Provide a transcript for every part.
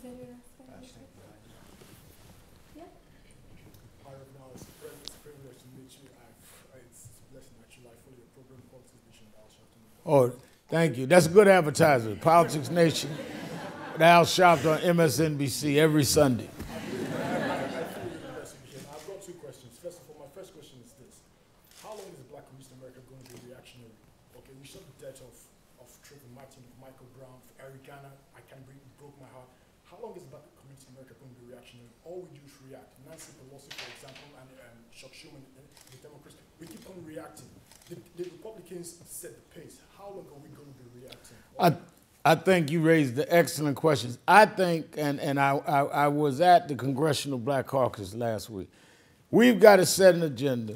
that your last question? Yeah. Hi, Reverend Al. It's a privilege to meet you. It's a blessing actually. I follow your program, Politics Nation, Al Sharpton. Oh, thank you. That's a good advertisement. Politics Nation, with Al Sharpton on MSNBC every Sunday. I've got two questions. First of all, my first question is this. How long is Black community in America going to be reactionary? Okay, we saw the death of Trayvon Martin, of Michael Brown, of Eric Garner. I can't breathe, it broke my heart. How long is Black community in America going to be reactionary? All we do is react. Nancy Pelosi, for example, and Chuck Schumer, the Democrats, we keep on reacting. The Republicans set the pace. How long are we going to be reacting? I think you raised the excellent questions. I think, and I was at the Congressional Black Caucus last week, we've got to set an agenda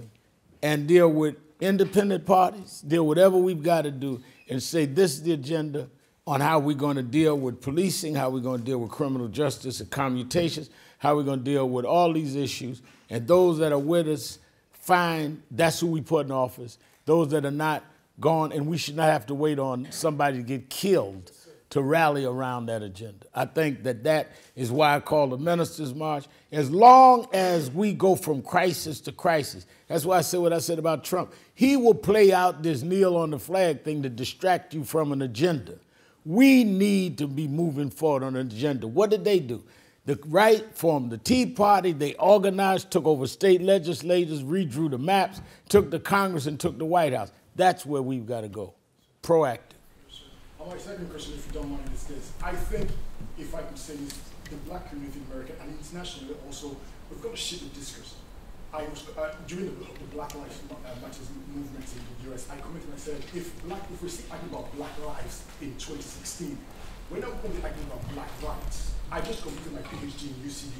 and deal with independent parties, deal with whatever we've got to do, and say this is the agenda on how we're going to deal with policing, how we're going to deal with criminal justice and commutations, how we're going to deal with all these issues. And those that are with us, fine, that's who we put in office. Those that are not, gone, and we should not have to wait on somebody to get killed to rally around that agenda. I think that is why I call the Ministers' March. As long as we go from crisis to crisis, that's why I said what I said about Trump. He will play out this kneel on the flag thing to distract you from an agenda. We need to be moving forward on an agenda. What did they do? The right formed the Tea Party. They organized, took over state legislators, redrew the maps, took the Congress and took the White House. That's where we've got to go, proactive. My second question, if you don't mind, is this. I think, if I could say this, the Black community in America and internationally also, we've got to shift the discourse. During the Black Lives Matter movement in the US, I commented and I said, if we're still arguing about Black lives in 2016, we're not going to be arguing about Black rights. I just completed my PhD in UCD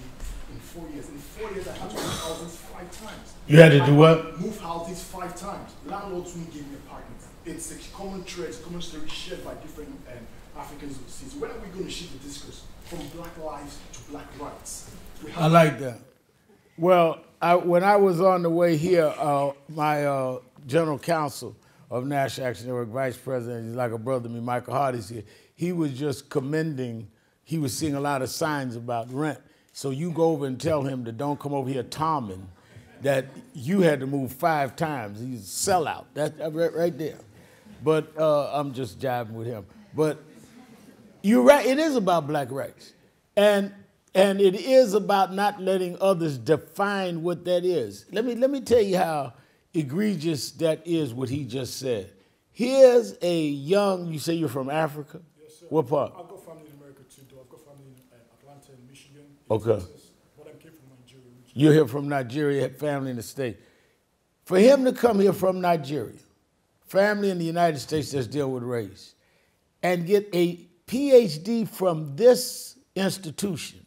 in 4 years. In 4 years, I had to move houses 5 times. You had to do what? Move houses 5 times. Landlords won't give me apartments. It's a common trait, common story shared by different Africans overseas. When are we going to shift the discourse from Black lives to Black rights? I like that. Well, when I was on the way here, my general counsel of National Action Network, vice president, he's like a brother to me, Michael Hardy's here. He was just commending, he was seeing a lot of signs about rent. So you go over and tell him that don't come over here Tommen, that you had to move 5 times. He's a sellout. That's right there. But I'm just jiving with him. But you're right, it is about Black rights. And it is about not letting others define what that is. Let me tell you how egregious that is, what he just said. Here's a young, you say you're from Africa? Yes, sir. What part? I've got family in America too, though. I've got family in Atlanta and Michigan, Okay. Texas, but I came from Nigeria. You're here from Nigeria, family in the States. For him to come here from Nigeria, family in the United States that's deal with race, and get a PhD from this institution,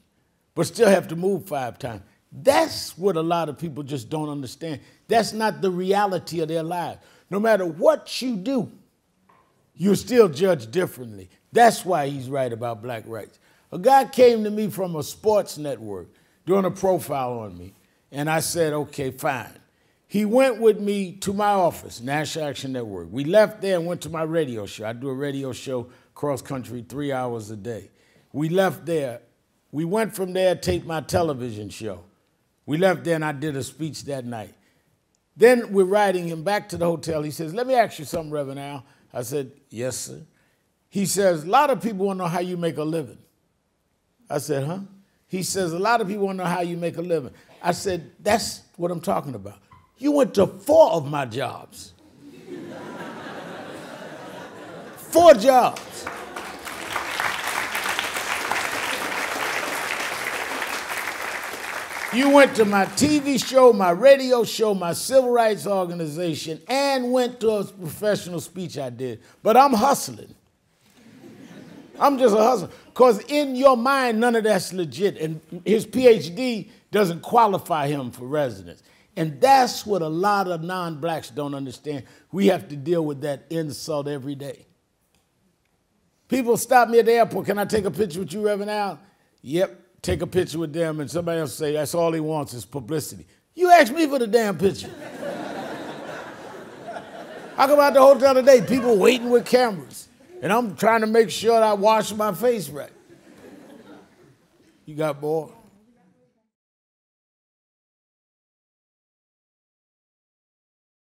but still have to move 5 times, that's what a lot of people just don't understand. That's not the reality of their lives. No matter what you do, you're still judged differently. That's why he's right about Black rights. A guy came to me from a sports network doing a profile on me, and I said, okay, fine. He went with me to my office, National Action Network. We left there and went to my radio show. I do a radio show cross country 3 hours a day. We left there. We went from there, taped my television show. We left there and I did a speech that night. Then we're riding him back to the hotel. He says, let me ask you something, Reverend Al. I said, yes, sir. He says, a lot of people want to know how you make a living. I said, huh? He says, a lot of people want to know how you make a living. I said, that's what I'm talking about. You went to 4 of my jobs. 4 jobs. You went to my TV show, my radio show, my civil rights organization, and went to a professional speech I did. But I'm hustling. I'm just a hustler. Because in your mind, none of that's legit. And his PhD doesn't qualify him for residence. And that's what a lot of non-blacks don't understand. We have to deal with that insult every day. People stop me at the airport. Can I take a picture with you, Reverend Al? Yep. Take a picture with them, and somebody else say, that's all he wants is publicity. You asked me for the damn picture. I come out the hotel today, people waiting with cameras, and I'm trying to make sure that I wash my face right. You got more?